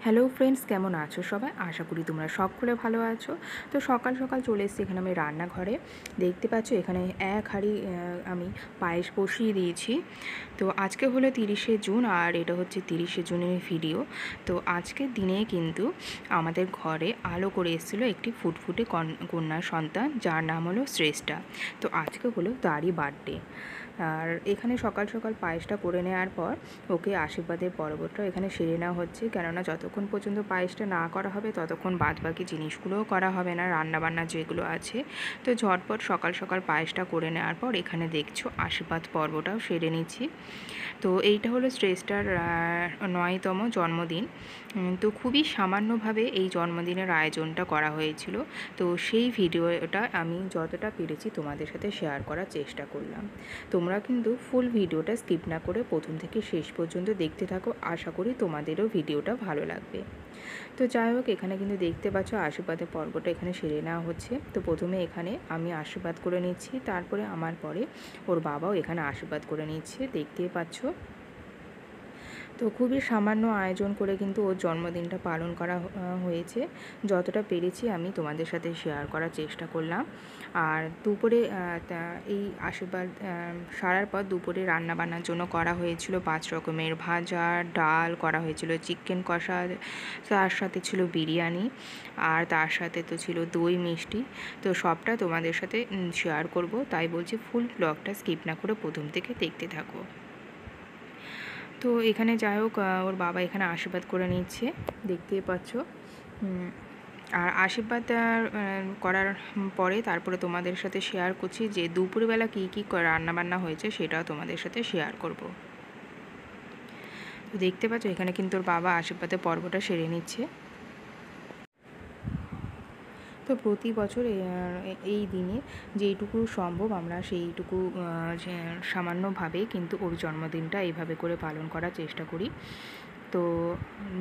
Hello friends, কেমন আছো সবাই? আশা করি তোমরা সকলে ভালো আছো। তো সকাল সকাল চলে এসেছি এখানে আমি রান্নাঘরে। দেখতে পাচ্ছ এখানে এক হাঁড়ি আমি পায়েস বসিয়ে দিয়েছি। তো আজকে হলো 30শে জুন, আর এটা হচ্ছে 30শে জুনের ভিডিও। তো আজকের দিনে কিন্তু আমাদের ঘরে আলো করে এসেছিলো একটি ফুটফুটে কন্যা সন্তান, যার নাম হলো শ্রেষ্ঠা। তো আজকে হলো তারই বার্থডে। আর এখানে সকাল সকাল পায়েসটা করে নেওয়ার পর ওকে আশীর্বাদের পর্বটা এখানে সেরে নেওয়া হচ্ছে, কেননা যতক্ষণ পর্যন্ত পায়েসটা না করা হবে ততক্ষণ বাদবাকি জিনিসগুলোও করা হবে না, রান্নাবান্না যেগুলো আছে। তো ঝটপট সকাল সকাল পায়েসটা করে নেওয়ার পর এখানে দেখছো আশীর্বাদ পর্বটাও সেরে নিচ্ছি। তো এইটা হলো শ্রেষ্ঠার 9তম জন্মদিন। তো খুবই সামান্যভাবে এই জন্মদিনের আয়োজনটা করা হয়েছিল। তো সেই ভিডিওটা আমি যতটা পেরেছি তোমাদের সাথে শেয়ার করার চেষ্টা করলাম। তোমরা কিন্তু ফুল ভিডিওটা স্কিপ না করে প্রথম থেকে শেষ পর্যন্ত দেখতে থাকো, আশা করি তোমাদেরও ভিডিওটা ভালো লাগবে। তো যাই হোক, এখানে কিন্তু দেখতে পাচ্ছ আশীর্বাদের পর্বটা এখানে সেরে নেওয়া হচ্ছে। তো প্রথমে এখানে আমি আশীর্বাদ করে নিচ্ছি, তারপরে আমার পরে ওর বাবাও এখানে আশীর্বাদ করে নিচ্ছে, দেখতেই পাচ্ছ। তো খুবই সামান্য আয়োজন করে কিন্তু ওর জন্মদিনটা পালন করা হয়েছে। যতটা পেরেছি আমি তোমাদের সাথে শেয়ার করার চেষ্টা করলাম। আর দুপুরে এই আশীর্বাদ সারার পর দুপুরে রান্নাবান্নার জন্য করা হয়েছিল 5 রকমের ভাজা, ডাল করা হয়েছিল, চিকেন কষা, তার সাথে ছিল বিরিয়ানি, আর তার সাথে তো ছিল দই মিষ্টি। তো সবটা তোমাদের সাথে শেয়ার করব, তাই বলছি ফুল ব্লগটা স্কিপ না করে প্রথম থেকে দেখতে থাকো। তো এখানে যাই হোক, ওর বাবা এখানে আশীর্বাদ করে নিচ্ছে, দেখতেই পাচ্ছ। আর আশীর্বাদ করার পরে তারপরে তোমাদের সাথে শেয়ার করছি যে দুপুরবেলা কী কী রান্নাবান্না হয়েছে সেটাও তোমাদের সাথে শেয়ার করব। তো দেখতে পাচ্ছ এখানে কিন্তু ওর বাবা আশীর্বাদের পর্বটা সেরে নিচ্ছে। তো প্রতি বছর এই দিনে যেইটুকু সম্ভব আমরা সেইটুকু সামান্যভাবে কিন্তু ওর জন্মদিনটা এইভাবে করে পালন করার চেষ্টা করি। তো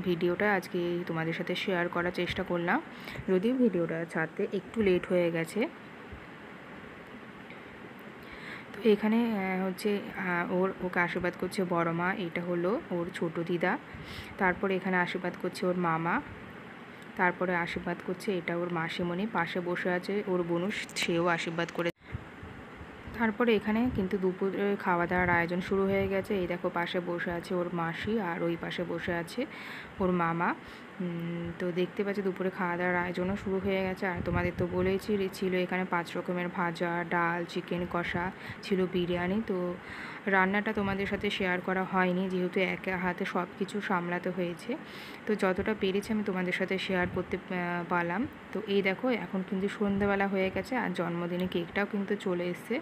ভিডিওটা আজকে তোমাদের সাথে শেয়ার করার চেষ্টা করলাম, যদিও ভিডিওটা ছাড়তে একটু লেট হয়ে গেছে। তো এখানে হচ্ছে ওকে আশীর্বাদ করছে বড় মা, এটা হলো ওর ছোট দিদা। তারপরে এখানে আশীর্বাদ করছে ওর মামা। তারপরে আশীর্বাদ করছে এটা ওর মাসিমণি, পাশে বসে আছে ওর বোনু, সেও আশীর্বাদ করে। তারপরে এখানে কিন্তু দুপুরে খাওয়া দাওয়ার আয়োজন শুরু হয়ে গেছে। এই দেখো পাশে বসে আছে ওর মাসি, আর ওই পাশে বসে আছে ওর মামা। তো দেখতে পাচ্ছি দুপুরে খাওয়া দাওয়ার আয়োজনও শুরু হয়ে গেছে। আর তোমাদের তো বলেইছি ছিল এখানে 5 রকমের ভাজা, ডাল, চিকেন কষা, ছিল বিরিয়ানি। তো রান্নাটা তোমাদের সাথে শেয়ার করা হয়নি, যেহেতু একা হাতে সব কিছু সামলাতে হয়েছে। তো যতটা পেরেছি আমি তোমাদের সাথে শেয়ার করতে পারলাম। তো এই দেখো এখন কিন্তু সন্ধ্যাবেলা হয়ে গেছে, আর জন্মদিনে কেকটাও কিন্তু চলে এসছে।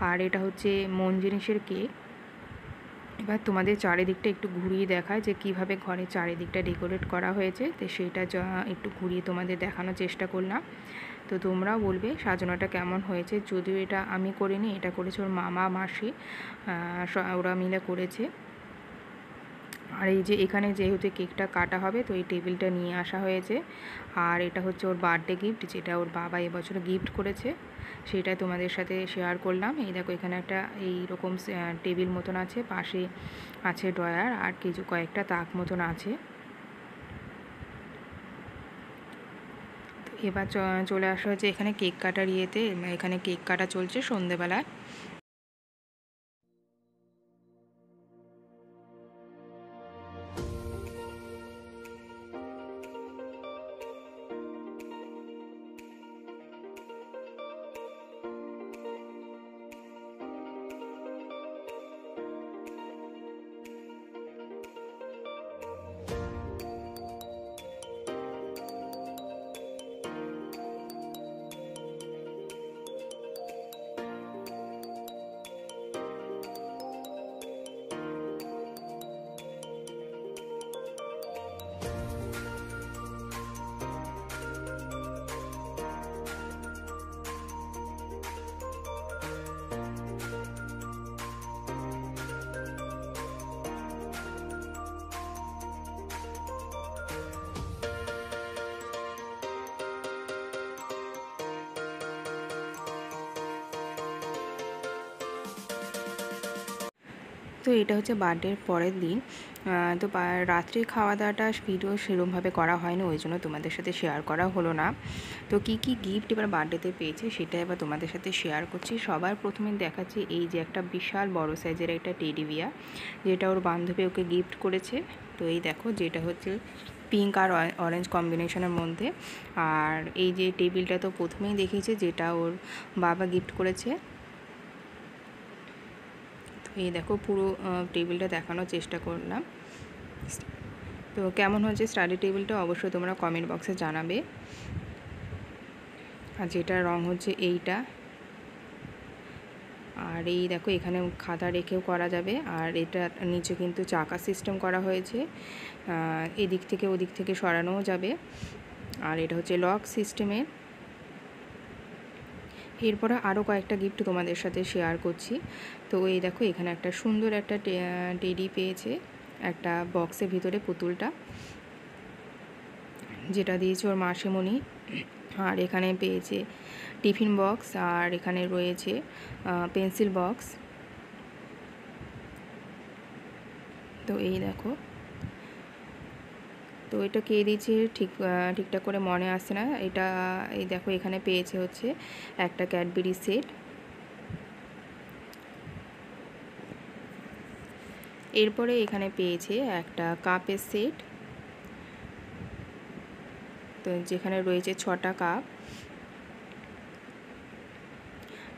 আর এটা হচ্ছে মন জিনিসের কেক। এবার তোমাদের চারিদিকটা একটু ঘুরিয়ে দেখায় যে কিভাবে ঘরের চারিদিকটা ডেকোরেট করা হয়েছে, তো সেইটা একটু ঘুরিয়ে তোমাদের দেখানোর চেষ্টা করলাম। তো তোমরাও বলবে সাজানোটা কেমন হয়েছে। যদিও এটা আমি করিনি, এটা করেছে ওর মামা মাসি, ওরা মিলে করেছে। আর এই যে এখানে যেহেতু কেকটা কাটা হবে, তো এই টেবিলটা নিয়ে আসা হয়েছে। আর এটা হচ্ছে ওর বার্থডে গিফট, যেটা ওর বাবা এবছর গিফট করেছে, সেটাই তোমাদের সাথে শেয়ার করলাম। এই দেখো এখানে একটা এইরকম টেবিল মতন আছে, পাশে আছে ড্রয়ার, আর কিছু কয়েকটা তাক মতন আছে। এবার চলে আসা হয়েছে এখানে কেক কাটার ইয়েতে। এখানে কেক কাটা চলছে সন্ধেবেলায়। তো এটা হচ্ছে বার্থডের পরের দিন। তো রাত্রে খাওয়া দাওয়াটা ভিডিও সেরকমভাবে করা হয়নি, ওই জন্য তোমাদের সাথে শেয়ার করা হলো না। তো কি কি গিফট এবার বার্থডেতে পেয়েছে সেটা এবার তোমাদের সাথে শেয়ার করছি। সবার প্রথমে দেখাচ্ছি এই যে একটা বিশাল বড় সাইজের একটা টেডি বিয়ার, যেটা ওর বান্ধবী ওকে গিফট করেছে। তো এই দেখো, যেটা হচ্ছে পিঙ্ক আর অরেঞ্জ কম্বিনেশনের মধ্যে। আর এই যে টেবিলটা তো প্রথমেই দেখিয়েছে, যেটা ওর বাবা গিফট করেছে। তো এই দেখো, পুরো টেবিলটা দেখানোর চেষ্টা করলাম। তো কেমন হয়েছে স্টাডি টেবিলটা অবশ্যই তোমরা কমেন্ট বক্সে জানাবে। আর যেটা রং হচ্ছে এইটা। আর এই দেখো, এখানে খাতা রেখেও করা যাবে। আর এটা নিচে কিন্তু চাকা সিস্টেম করা হয়েছে, এদিক থেকে ওদিক থেকে সরানোও যাবে। আর এটা হচ্ছে লক সিস্টেমের। এরপরে আরও কয়েকটা গিফট তোমাদের সাথে শেয়ার করছি। তো এই দেখো, এখানে একটা সুন্দর একটা টেডি পেয়েছে, একটা বক্সের ভিতরে পুতুলটা, যেটা দিয়েছে ওর মাসিমণি। আর এখানে পেয়েছে টিফিন বক্স, আর এখানে রয়েছে পেন্সিল বক্স। তো এই দেখো, তো এটা কে দিয়েছে ঠিকঠাক করে মনে আসছে না। এটা এই দেখো, এখানে পেয়েছে হচ্ছে একটা ক্যাডবেরি সেট। এরপরে এখানে পেয়েছে একটা কাপের সেট, তো যেখানে রয়েছে 6টা কাপ।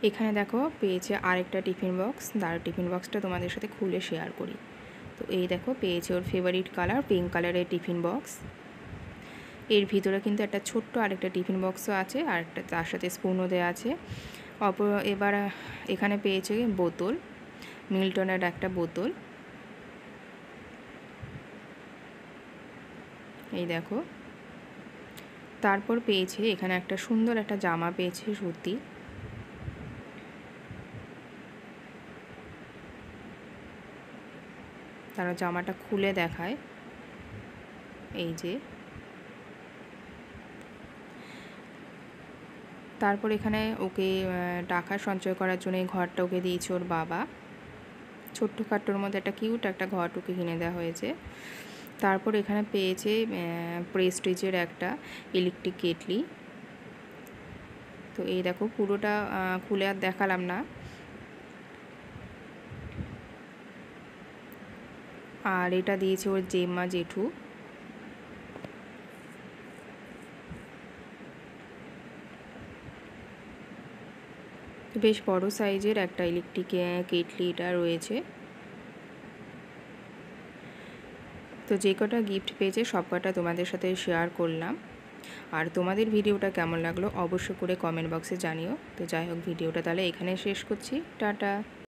এখানে দেখো পেয়েছে আরেকটা টিফিন বক্স, তার টিফিন বক্সটা তোমাদের সাথে খুলে শেয়ার করি। তো এই দেখো, পেয়েছে ওর ফেভারিট কালার পিঙ্ক কালারের টিফিন বক্স। এর ভিতরে কিন্তু একটা ছোট্ট আরেকটা টিফিন বক্সও আছে, আর একটা তার সাথে স্পুনও দেওয়া আছে। এবার এখানে পেয়েছে বোতল, মিল্টনের একটা বোতল। এই দেখো, তারপর পেয়েছে এখানে একটা সুন্দর একটা জামা পেয়েছে সুতি। তারা জামাটা খুলে দেখায়, এই যে। তারপর এখানে ওকে টাকা সঞ্চয় করার জন্য এই ঘরটা ওকে দিয়েছে ওর বাবা। ছোট্টখাট্টোর মধ্যে একটা কিউট একটা ঘর ওকে কিনে দেওয়া হয়েছে। তারপর এখানে পেয়েছে প্রেস্টিজের একটা ইলেকট্রিক কেটলি। তো এই দেখো, পুরোটা খুলে আর দেখালাম না। আর এটা দিয়েছে ওর জেম্মা জেঠু। বেশ বড় সাইজের একটা ইলেকট্রিক কেটলি এটা রয়েছে। তো যে কটা গিফট পেয়েছে সব কটা তোমাদের সাথে শেয়ার করলাম। আর তোমাদের ভিডিওটা কেমন লাগলো অবশ্যই করে কমেন্ট বক্সে জানিও। তো যাই হোক, ভিডিওটা তাহলে এখানে শেষ করছি। টাটা।